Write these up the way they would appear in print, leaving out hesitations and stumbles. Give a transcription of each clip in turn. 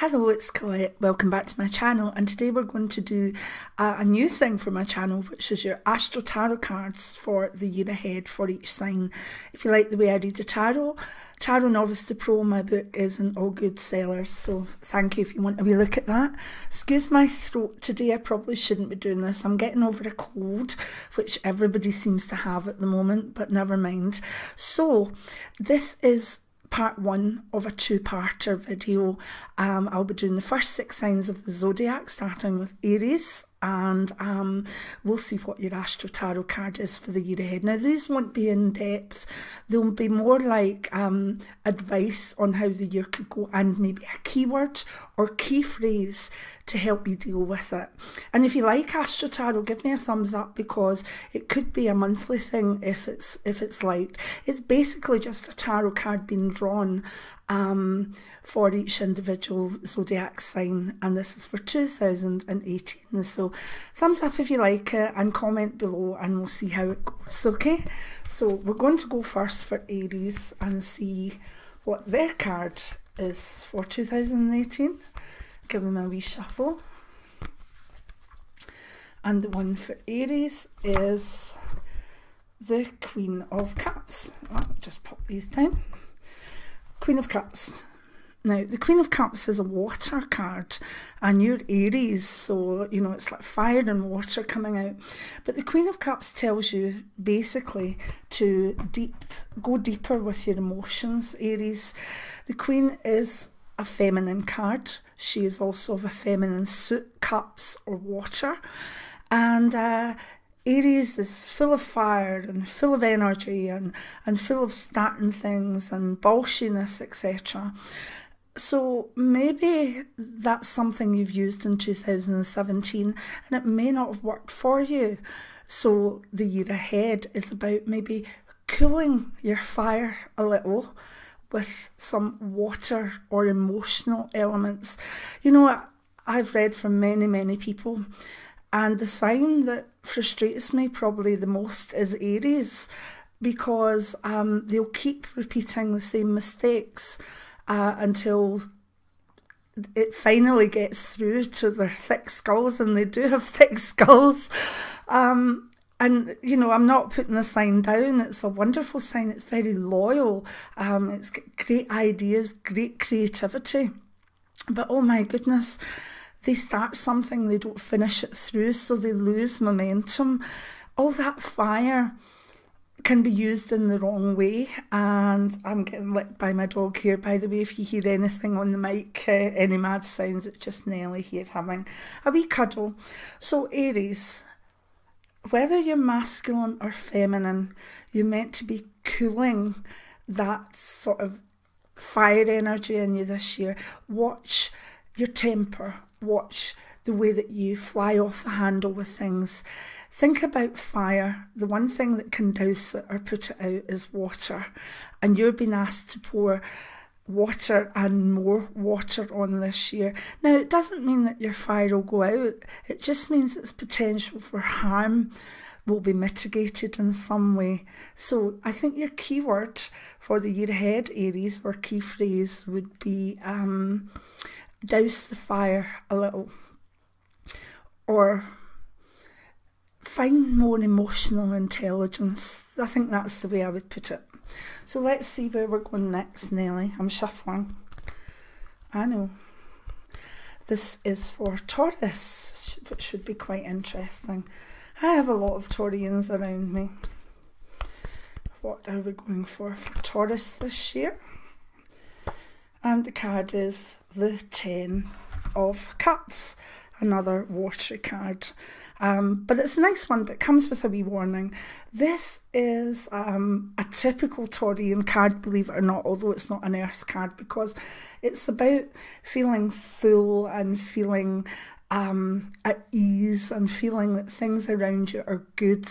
Hello, it's Colette. Welcome back to my channel, and today we're going to do a new thing for my channel, which is your Astro Tarot cards for the year ahead for each sign. If you like the way I read the tarot, Novice to Pro, my book, is in all good sellers, so thank you if you want a wee look at that. Excuse my throat today, I probably shouldn't be doing this. I'm getting over a cold, which everybody seems to have at the moment, but never mind. So, this is part one of a two-parter video. I'll be doing the first 6 signs of the zodiac, starting with Aries, and we'll see what your Astro Tarot card is for the year ahead. Now, these won't be in depth. They'll be more like advice on how the year could go, and maybe a keyword or key phrase to help you deal with it. And if you like Astro Tarot, give me a thumbs up, because it could be a monthly thing if it's liked. It's basically just a tarot card being drawn for each individual zodiac sign, and this is for 2018. So thumbs up if you like it, and comment below, and we'll see how it goes. Okay, so we're going to go first for Aries and see what their card is for 2018. Give them a wee shuffle, and the one for Aries is the Queen of Cups. I'll just pop these down. Queen of Cups. Now, the Queen of Cups is a water card, and you're Aries, so, you know, it's like fire and water coming out. But the Queen of Cups tells you basically to go deeper with your emotions, Aries. The Queen is a feminine card. She is also of a feminine suit, cups or water. And Aries is full of fire and full of energy and full of starting things and bolshiness, etc. So maybe that's something you've used in 2017 and it may not have worked for you. So the year ahead is about maybe cooling your fire a little with some water or emotional elements. You know, I've read from many people, and the sign that frustrates me probably the most is Aries, because they'll keep repeating the same mistakes until it finally gets through to their thick skulls, and they do have thick skulls. And, you know, I'm not putting the sign down. It's a wonderful sign. It's very loyal. It's got great ideas, great creativity. But, oh my goodness, they start something, they don't finish it through, so they lose momentum. All that fire can be used in the wrong way. And I'm getting licked by my dog here, by the way. If you hear anything on the mic, any mad sounds, it's just Nelly here having a wee cuddle. So, Aries, whether you're masculine or feminine, you're meant to be cooling that sort of fire energy in you this year. Watch your temper. Watch the way that you fly off the handle with things. Think about fire. The one thing that can douse it or put it out is water. And you're being asked to pour water and more water on this year. Now, it doesn't mean that your fire will go out. It just means its potential for harm will be mitigated in some way. So I think your keyword for the year ahead, Aries, or key phrase would be douse the fire a little, or find more emotional intelligence. I think that's the way I would put it. So let's see where we're going next, Nelly. I'm shuffling. I know. This is for Taurus, which should be quite interesting. I have a lot of Taurians around me. What are we going for Taurus this year? And the card is the 10 of Cups, another watery card. But it's a nice one, but it comes with a wee warning. This is a typical Taurian card, believe it or not, although it's not an earth card, because it's about feeling full and feeling at ease and feeling that things around you are good.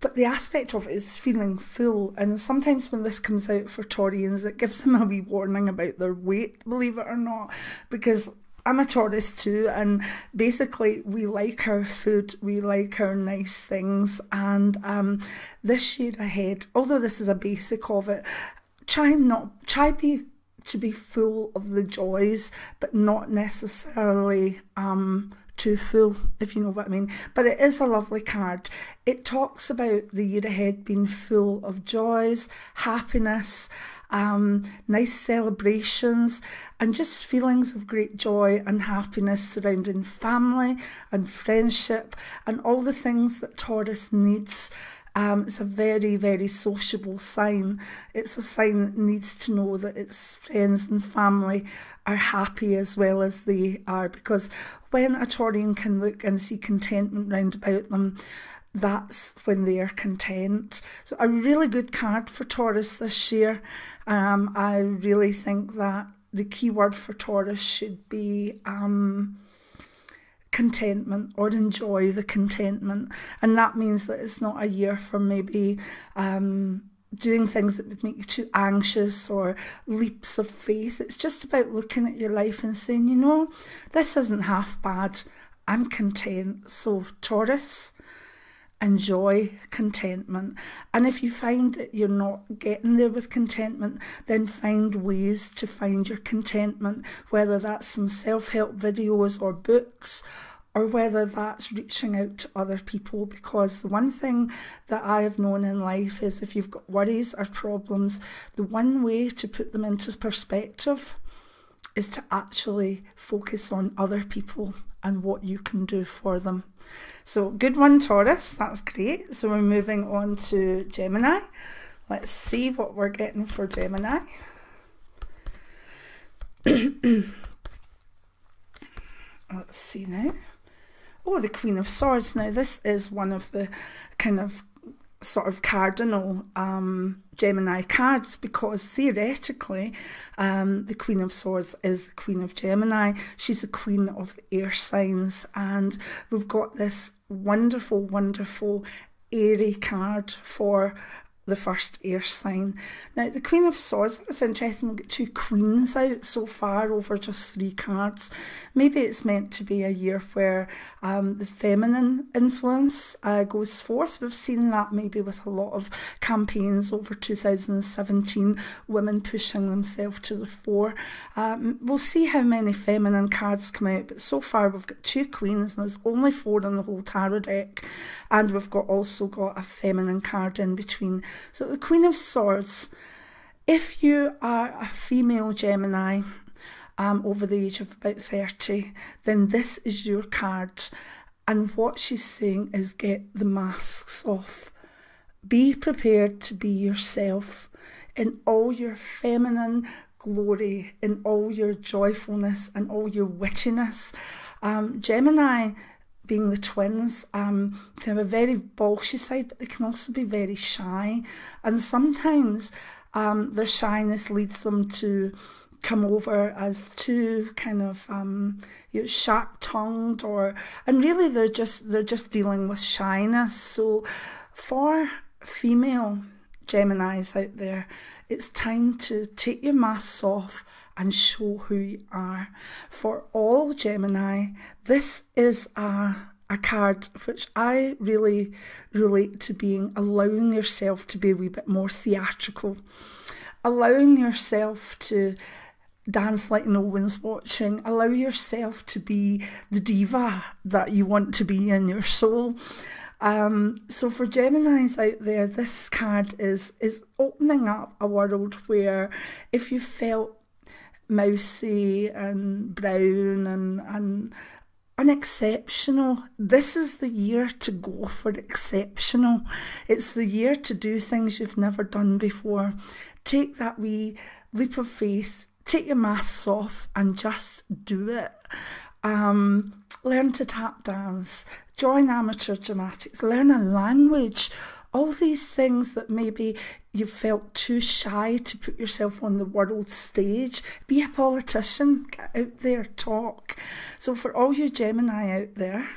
But the aspect of it is feeling full, and sometimes when this comes out for Taurians, it gives them a wee warning about their weight, believe it or not, because I'm a Taurus too, and basically we like our food, we like our nice things, and this year ahead, although this is a basic of it, try be to be full of the joys, but not necessarily too full, if you know what I mean. But it is a lovely card. It talks about the year ahead being full of joys, happiness, nice celebrations, and just feelings of great joy and happiness surrounding family and friendship and all the things that Taurus needs. It's a very, very sociable sign. It's a sign that needs to know that its friends and family are happy as well as they are, because when a Taurian can look and see contentment round about them, that's when they are content. So a really good card for Taurus this year. I really think that the key word for Taurus should be contentment, or enjoy the contentment. And that means that it's not a year for maybe doing things that would make you too anxious or leaps of faith. It's just about looking at your life and saying, you know, this isn't half bad. I'm content. So Taurus, enjoy contentment. And if you find that you're not getting there with contentment, then find ways to find your contentment, whether that's some self-help videos or books, or whether that's reaching out to other people. Because the one thing that I have known in life is if you've got worries or problems, the one way to put them into perspective is to actually focus on other people and what you can do for them. So good one, Taurus, that's great. So we're moving on to Gemini. Let's see what we're getting for Gemini. Let's see now. Oh, the Queen of Swords. Now this is one of the kind of sort of cardinal Gemini cards, because theoretically the Queen of Swords is the Queen of Gemini. She's the queen of the air signs, and we've got this wonderful, wonderful Aries card for the first air sign. Now the Queen of Swords, it's interesting, we've got two queens out so far over just 3 cards. Maybe it's meant to be a year where the feminine influence goes forth. We've seen that maybe with a lot of campaigns over 2017, women pushing themselves to the fore. We'll see how many feminine cards come out, but so far we've got 2 queens, and there's only 4 on the whole tarot deck, and we've also got a feminine card in between. So the Queen of Swords, if you are a female Gemini over the age of about 30, then this is your card. And what she's saying is get the masks off. Be prepared to be yourself in all your feminine glory, in all your joyfulness and all your wittiness. Gemini, being the twins, can have a very bolshy side, but they can also be very shy. And sometimes their shyness leads them to come over as too kind of sharp-tongued, and really they're just dealing with shyness. So for female Geminis out there, it's time to take your masks off and show who you are. For all Gemini, this is a card which I really relate to being allowing yourself to be a wee bit more theatrical, allowing yourself to dance like no one's watching, allow yourself to be the diva that you want to be in your soul. So for Geminis out there, this card is opening up a world where if you felt mousy and brown and unexceptional, this is the year to go for exceptional. It's the year to do things you've never done before. Take that wee leap of faith, take your masks off and just do it. Learn to tap dance, join amateur dramatics, learn a language, all these things that maybe you felt too shy to put yourself on the world stage. Be a politician, get out there, talk. So for all you Gemini out there,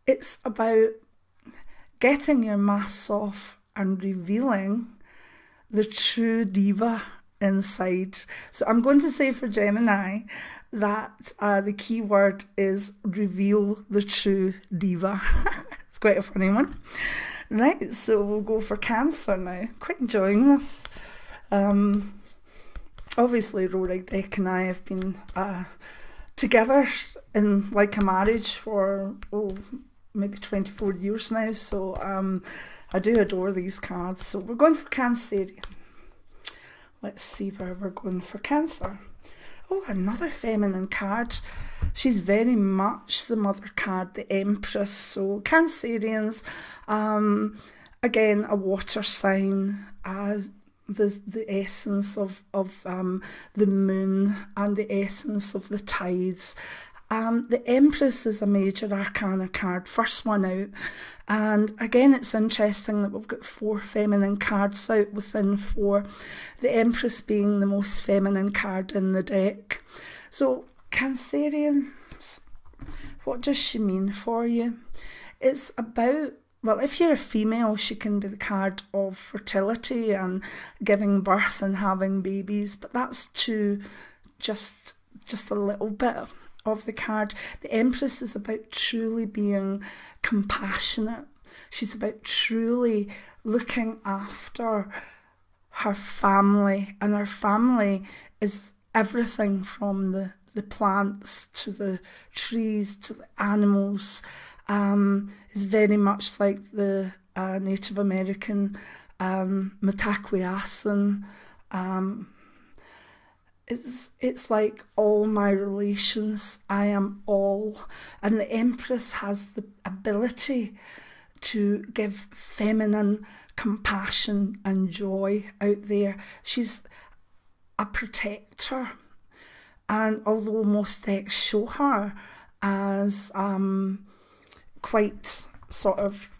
it's about getting your masks off and revealing the true diva inside. So I'm going to say for Gemini that the key word is reveal the true diva. It's quite a funny one. Right, so we'll go for Cancer now. Quite enjoying this. obviously Rory Deck and I have been together in like a marriage for maybe 24 years now, so I do adore these cards. So we're going for Cancerian. Let's see where we're going for Cancer. Oh, another feminine card. She's very much the mother card, the Empress. So Cancerians, again, a water sign, the essence of the moon and the essence of the tides. The Empress is a major arcana card, first one out. And again, it's interesting that we've got 4 feminine cards out within 4. The Empress being the most feminine card in the deck. So, Cancerians, what does she mean for you? It's about, well, if you're a female, she can be the card of fertility and giving birth and having babies, but that's just a little bit of the card. The Empress is about truly being compassionate. She's about truly looking after her family, and her family is everything from the plants to the trees to the animals. Is very much like the Native American Metaquiasan. It's like all my relations, I am all. And the Empress has the ability to give feminine compassion and joy out there. She's a protector. And although most decks show her as quite sort of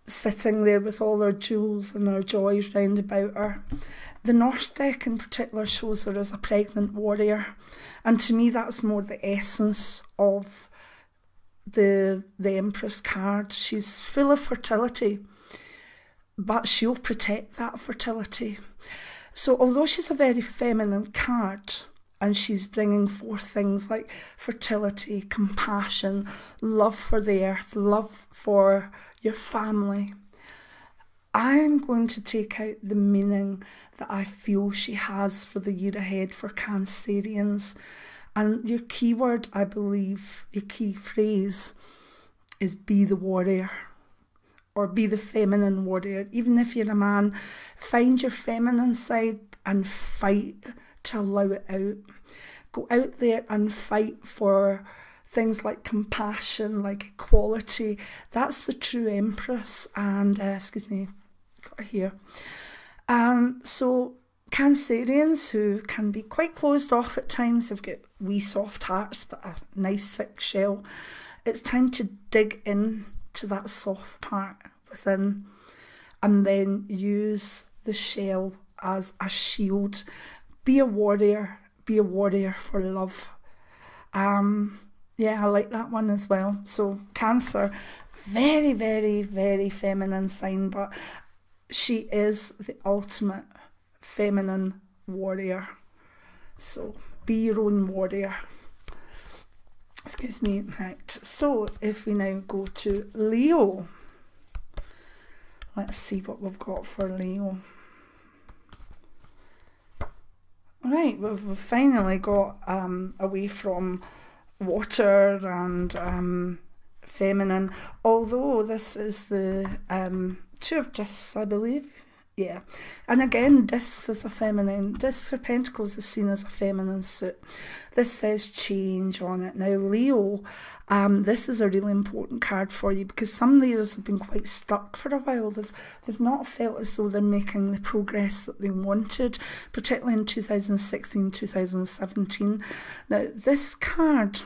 sitting there with all her jewels and her joys round about her, the North deck in particular shows her as a pregnant warrior, and to me that's more the essence of the Empress card. She's full of fertility, but she'll protect that fertility. So although she's a very feminine card, and she's bringing forth things like fertility, compassion, love for the earth, love for your family, I'm going to take out the meaning that I feel she has for the year ahead for Cancerians. And your keyword, I believe, your key phrase is be the warrior, or be the feminine warrior. Even if you're a man, find your feminine side and fight to allow it out. Go out there and fight for things like compassion, like equality. That's the true Empress. And excuse me, got here. So Cancerians, who can be quite closed off at times, have got wee soft hearts but a nice thick shell. It's time to dig in to that soft part within, and then use the shell as a shield. Be a warrior for love. Yeah, I like that one as well. So Cancer, very, very, very feminine sign, but she is the ultimate feminine warrior. So be your own warrior. Excuse me. Right. So if we now go to Leo, let's see what we've got for Leo. Right, we've finally got away from water and feminine, although this is the 2 of discs, I believe. Yeah, and again, discs is a feminine. Discs or pentacles is seen as a feminine suit. This says change on it. Now, Leo, this is a really important card for you, because some Leos have been quite stuck for a while. They've not felt as though they're making the progress that they wanted, particularly in 2016, 2017. Now, this card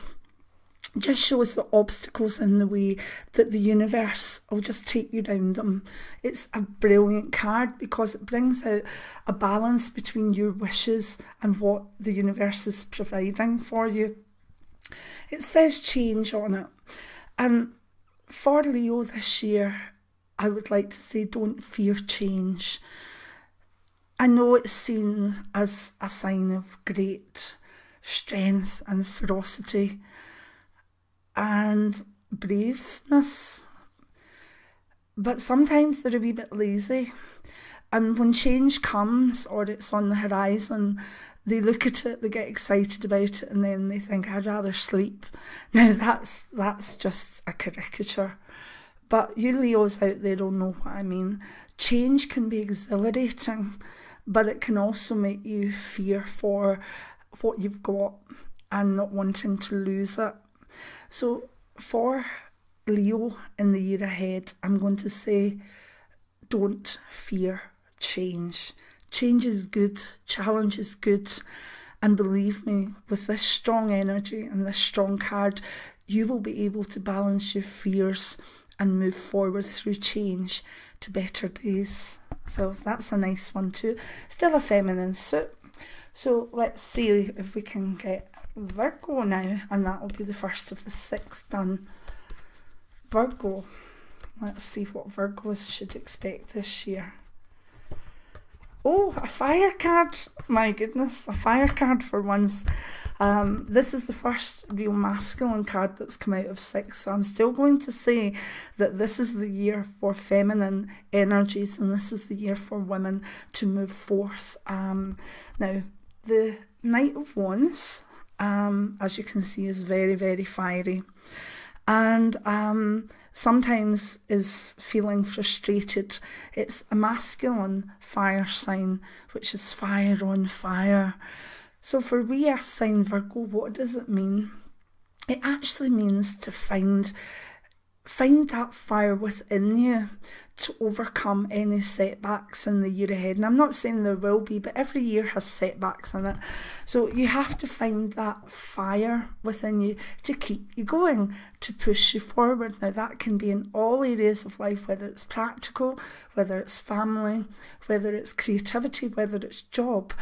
just shows the obstacles in the way, that the universe will just take you round them. It's a brilliant card because it brings out a balance between your wishes and what the universe is providing for you. It says change on it. And for Leo this year, I would like to say don't fear change. I know it's seen as a sign of great strength and ferocity and braveness, but sometimes they're a wee bit lazy, and when change comes or it's on the horizon, they look at it, they get excited about it, and then they think, I'd rather sleep. Now, that's just a caricature. But you Leos out there will know what I mean. Change can be exhilarating, but it can also make you fear for what you've got and not wanting to lose it. So for Leo in the year ahead, I'm going to say, don't fear change. Change is good, challenge is good, and believe me, with this strong energy and this strong card, you will be able to balance your fears and move forward through change to better days. So that's a nice one too. Still a feminine suit. So let's see if we can get Virgo now, and that will be the first of the 6 done. Virgo. Let's see what Virgos should expect this year. Oh, a fire card. My goodness, a fire card for once. This is the first real masculine card that's come out of 6. So I'm still going to say that this is the year for feminine energies, and this is the year for women to move forth. Now, the Knight of Wands, as you can see, is very, very fiery. And sometimes is feeling frustrated. It's a masculine fire sign, which is fire on fire. So for we earth sign Virgo, what does it mean? It actually means to find that fire within you to overcome any setbacks in the year ahead. And I'm not saying there will be, but every year has setbacks in it. So you have to find that fire within you to keep you going, to push you forward. Now that can be in all areas of life, whether it's practical, whether it's family, whether it's creativity, whether it's job.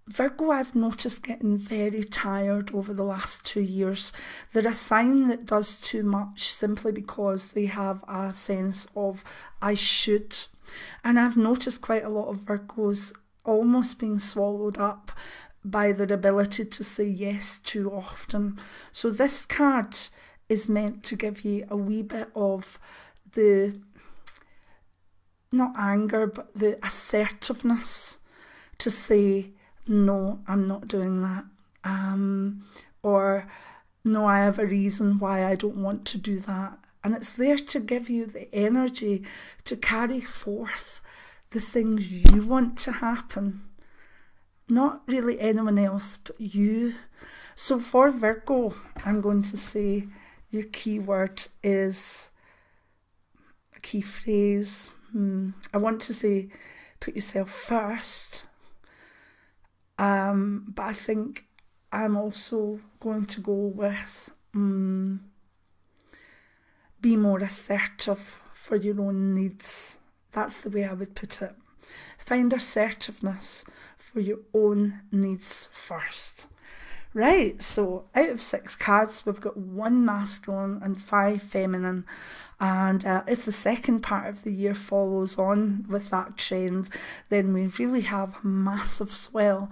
Virgo, I've noticed getting very tired over the last 2 years. They're a sign that does too much simply because they have a sense of I should. And I've noticed quite a lot of Virgos almost being swallowed up by their ability to say yes too often. So this card is meant to give you a wee bit of the, not anger, but the assertiveness to say, no, I'm not doing that. Or, no, I have a reason why I don't want to do that. And it's there to give you the energy to carry forth the things you want to happen. Not really anyone else, but you. So for Virgo, I'm going to say your key word is, a key phrase. I want to say, put yourself first. But I think I'm also going to go with be more assertive for your own needs. That's the way I would put it. Find assertiveness for your own needs first. Right, so out of 6 cards, we've got 1 masculine and 5 feminine. And if the second part of the year follows on with that trend, then we really have a massive swell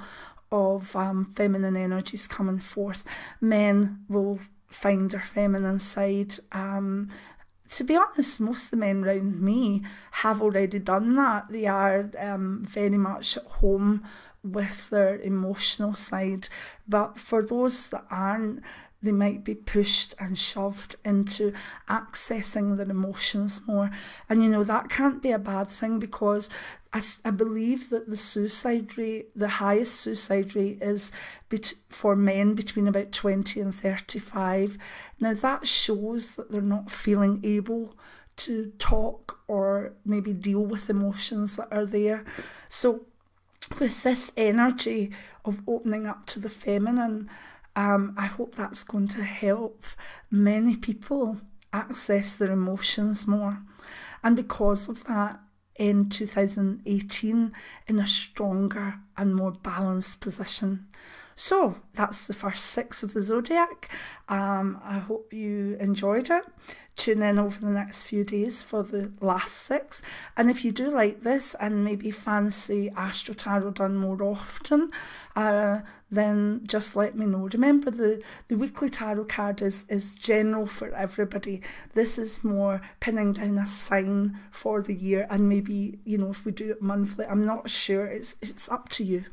of feminine energies coming forth. Men will find their feminine side. To be honest, most of the men around me have already done that. They are very much at home with their emotional side. But for those that aren't, they might be pushed and shoved into accessing their emotions more. And, that can't be a bad thing, because I believe that the suicide rate, the highest suicide rate is for men between about 20 and 35. Now, that shows that they're not feeling able to talk or maybe deal with emotions that are there. So with this energy of opening up to the feminine, I hope that's going to help many people access their emotions more. And because of that, in 2018, in a stronger and more balanced position. So that's the first 6 of the zodiac. I hope you enjoyed it. tune in over the next few days for the last 6. And if you do like this and maybe fancy Astro Tarot done more often, then just let me know. Remember, the weekly tarot card is general for everybody. This is more pinning down a sign for the year, and maybe, you know, if we do it monthly, I'm not sure. It's up to you.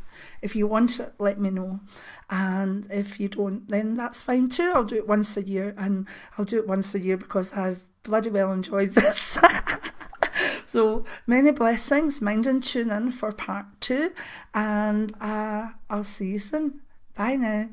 If you want it, let me know. And if you don't, then that's fine too. I'll do it once a year, and I'll do it once a year because I've bloody well enjoyed this. So many blessings. Mind and tune in for part 2, and I'll see you soon. Bye now.